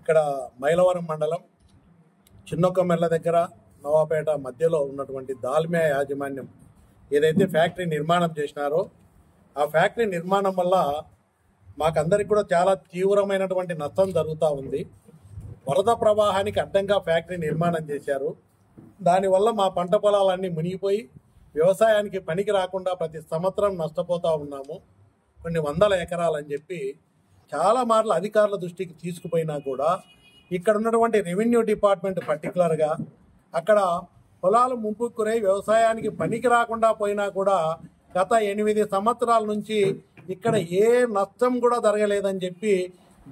ఇక్కడ మైలవరం మండలం చిన్నకొమ్మెళ్ళ దగ్గర నవాపేట మధ్యలో ఉన్నటువంటి దాల్మియా యాజమాన్యం ఏదైతే ఫ్యాక్టరీ నిర్మాణం చేసినారో ఆ ఫ్యాక్టరీ నిర్మాణం వల్ల మాకందరికి కూడా చాలా తీవ్రమైనటువంటి నష్టం జరుగుతూ ఉంది. వరద ప్రవాహానికి అడ్డంగా ఫ్యాక్టరీ నిర్మాణం చేశారు. దానివల్ల మా పంట పొలాలన్నీ మునిగిపోయి వ్యవసాయానికి పనికి రాకుండా ప్రతి సంవత్సరం నష్టపోతూ ఉన్నాము. కొన్ని వందల ఎకరాలని చెప్పి చాలా మార్లు అధికారుల దృష్టికి తీసుకుపోయినా కూడా ఇక్కడ ఉన్నటువంటి రెవెన్యూ డిపార్ట్మెంట్ పర్టికులర్గా అక్కడ పొలాలు ముంపుకు గురై వ్యవసాయానికి పనికి రాకుండా పోయినా కూడా గత 8 సంవత్సరాల నుంచి ఇక్కడ ఏ నష్టం కూడా జరగలేదని చెప్పి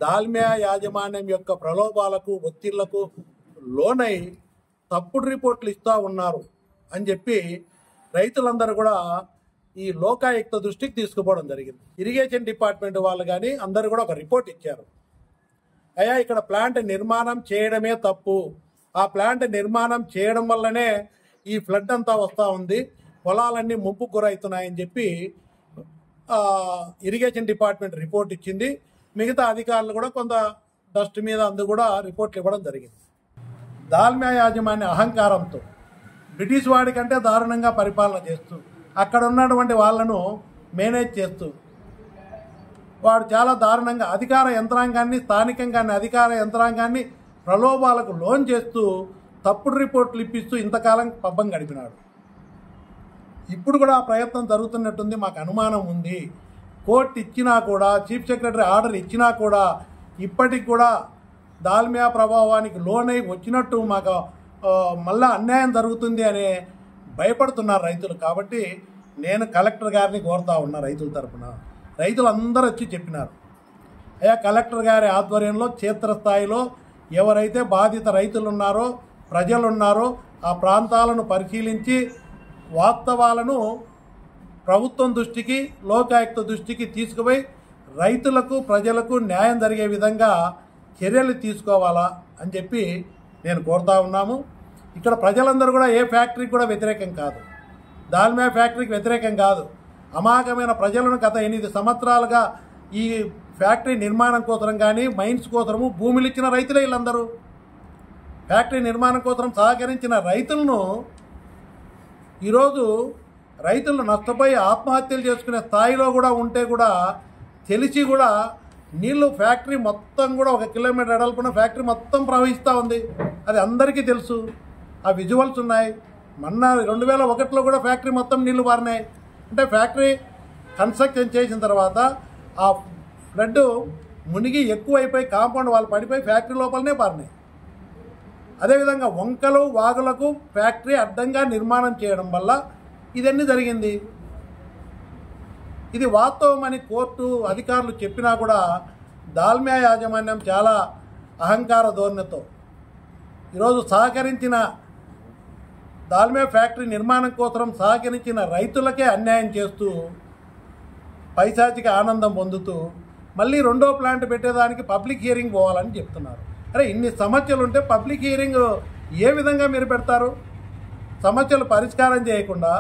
దాల్మియా యాజమాన్యం యొక్క ప్రలోభాలకు ఒత్తిళ్లకు లోనై తప్పుడు రిపోర్ట్లు ఇస్తూ ఉన్నారు అని చెప్పి రైతులందరూ కూడా ఈ లోకాయుక్త దృష్టికి తీసుకుపోవడం జరిగింది. ఇరిగేషన్ డిపార్ట్మెంట్ వాళ్ళు కానీ అందరూ కూడా ఒక రిపోర్ట్ ఇచ్చారు. అయ్యా ఇక్కడ ప్లాంట్ నిర్మాణం చేయడమే తప్పు, ఆ ప్లాంట్ నిర్మాణం చేయడం వల్లనే ఈ ఫ్లడ్ అంతా వస్తూ ఉంది, పొలాలన్నీ ముంపుకు గురవుతున్నాయని చెప్పి ఇరిగేషన్ డిపార్ట్మెంట్ రిపోర్ట్ ఇచ్చింది. మిగతా అధికారులు కూడా కొంత డస్ట్ మీద అందు కూడా రిపోర్ట్లు ఇవ్వడం జరిగింది. దాల్మియా యాజమాన్య అహంకారంతో బ్రిటిష్ వాడి కంటే దారుణంగా పరిపాలన చేస్తూ అక్కడ ఉన్నటువంటి వాళ్ళను మేనేజ్ చేస్తూ వాడు చాలా దారుణంగా అధికార యంత్రాంగాన్ని స్థానికంగాన్ని అధికార యంత్రాంగాన్ని ప్రలోభాలకు లోన్ చేస్తూ తప్పుడు రిపోర్ట్లు ఇప్పిస్తూ ఇంతకాలం పబ్బం గడిపినాడు. ఇప్పుడు కూడా ఆ ప్రయత్నం జరుగుతున్నట్టుంది, మాకు అనుమానం ఉంది. కోర్టు ఇచ్చినా కూడా చీఫ్ సెక్రటరీ ఆర్డర్ ఇచ్చినా కూడా ఇప్పటికి కూడా దాల్మియా ప్రభావానికి లోనై వచ్చినట్టు మాకు మళ్ళా అన్యాయం జరుగుతుంది అనే భయపడుతున్నారు రైతులు. కాబట్టి నేను కలెక్టర్ గారిని కోరుతా ఉన్నా రైతుల తరఫున. రైతులందరూ వచ్చి చెప్పినారు, అయ్యా కలెక్టర్ గారి ఆధ్వర్యంలో క్షేత్రస్థాయిలో ఎవరైతే బాధిత రైతులు ఉన్నారో ప్రజలు ఉన్నారో ఆ ప్రాంతాలను పరిశీలించి వాస్తవాలను ప్రభుత్వం దృష్టికి లోకాయుక్త దృష్టికి తీసుకుపోయి రైతులకు ప్రజలకు న్యాయం జరిగే విధంగా చర్యలు తీసుకోవాలా అని చెప్పి నేను కోరుతా ఉన్నాము. ఇక్కడ ప్రజలందరూ కూడా ఏ ఫ్యాక్టరీకి కూడా వ్యతిరేకం కాదు, దాల్మియా ఫ్యాక్టరీకి వ్యతిరేకం కాదు. అమాయకమైన ప్రజలను గత 8 సంవత్సరాలుగా ఈ ఫ్యాక్టరీ నిర్మాణం కోసం కానీ మైన్స్ కోసము భూములు ఇచ్చిన రైతులే వీళ్ళందరూ. ఫ్యాక్టరీ నిర్మాణం కోసం సహకరించిన రైతులను ఈరోజు రైతులు నష్టపోయి ఆత్మహత్యలు చేసుకునే స్థాయిలో కూడా ఉంటే కూడా తెలిసి కూడా నీళ్లు ఫ్యాక్టరీ మొత్తం కూడా 1 కిలోమీటర్ ఎడల్పున ఫ్యాక్టరీ మొత్తం ప్రవహిస్తూ ఉంది. అది అందరికీ తెలుసు, ఆ విజువల్స్ ఉన్నాయి. మొన్న 2001లో కూడా ఫ్యాక్టరీ మొత్తం నీళ్లు పారినాయి. అంటే ఫ్యాక్టరీ కన్స్ట్రక్షన్ చేసిన తర్వాత ఆ ఫ్లడ్ మునిగి ఎక్కువైపోయి కాంపౌండ్ వాళ్ళు పడిపోయి ఫ్యాక్టరీ లోపలనే పారినాయి. అదేవిధంగా వంకలు వాగులకు ఫ్యాక్టరీ అడ్డంగా నిర్మాణం చేయడం వల్ల ఇదన్నీ జరిగింది. ఇది వాస్తవమని కోర్టు అధికారులు చెప్పినా కూడా దాల్మియా యాజమాన్యం చాలా అహంకార ధోరణితో ఈరోజు సహకరించిన దాల్మియా ఫ్యాక్టరీ నిర్మాణం కోసం సహకరించిన రైతులకే అన్యాయం చేస్తూ పైశాచిక ఆనందం పొందుతూ మళ్ళీ 2వ ప్లాంట్ పెట్టేదానికి పబ్లిక్ హియరింగ్ పోవాలని చెప్తున్నారు. అరే ఇన్ని సమస్యలు ఉంటే పబ్లిక్ హియరింగ్ ఏ విధంగా మీరు పెడతారు? సమస్యలు పరిష్కారం చేయకుండా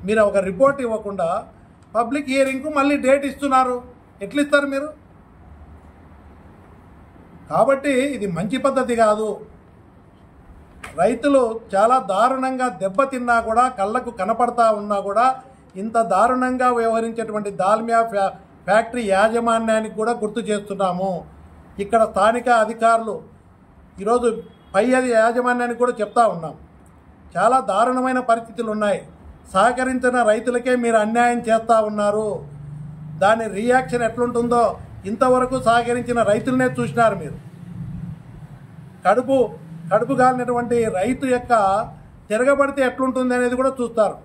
మీరు ఒక రిపోర్ట్ ఇవ్వకుండా పబ్లిక్ హియరింగ్కు మళ్ళీ డేట్ ఇస్తున్నారు, ఎట్లా ఇస్తారు మీరు? కాబట్టి ఇది మంచి పద్ధతి కాదు. రైతులు చాలా దారుణంగా దెబ్బతిన్నా కూడా కళ్ళకు కనపడతా ఉన్నా కూడా ఇంత దారుణంగా వ్యవహరించేటువంటి దాల్మియా ఫ్యాక్టరీ యాజమాన్యానికి కూడా గుర్తు చేస్తున్నాము. ఇక్కడ స్థానిక అధికారులు ఈరోజు పై యాజమాన్యానికి కూడా చెప్తా ఉన్నాం, చాలా దారుణమైన పరిస్థితులు ఉన్నాయి. సహకరించిన రైతులకే మీరు అన్యాయం చేస్తూ ఉన్నారు. దాని రియాక్షన్ ఎట్లుంటుందో ఇంతవరకు సహకరించిన రైతులనే చూసినారు మీరు. కడుపు కాలినటువంటి రైతు యొక్క తిరగబడితే ఎట్లుంటుంది అనేది కూడా చూస్తారు.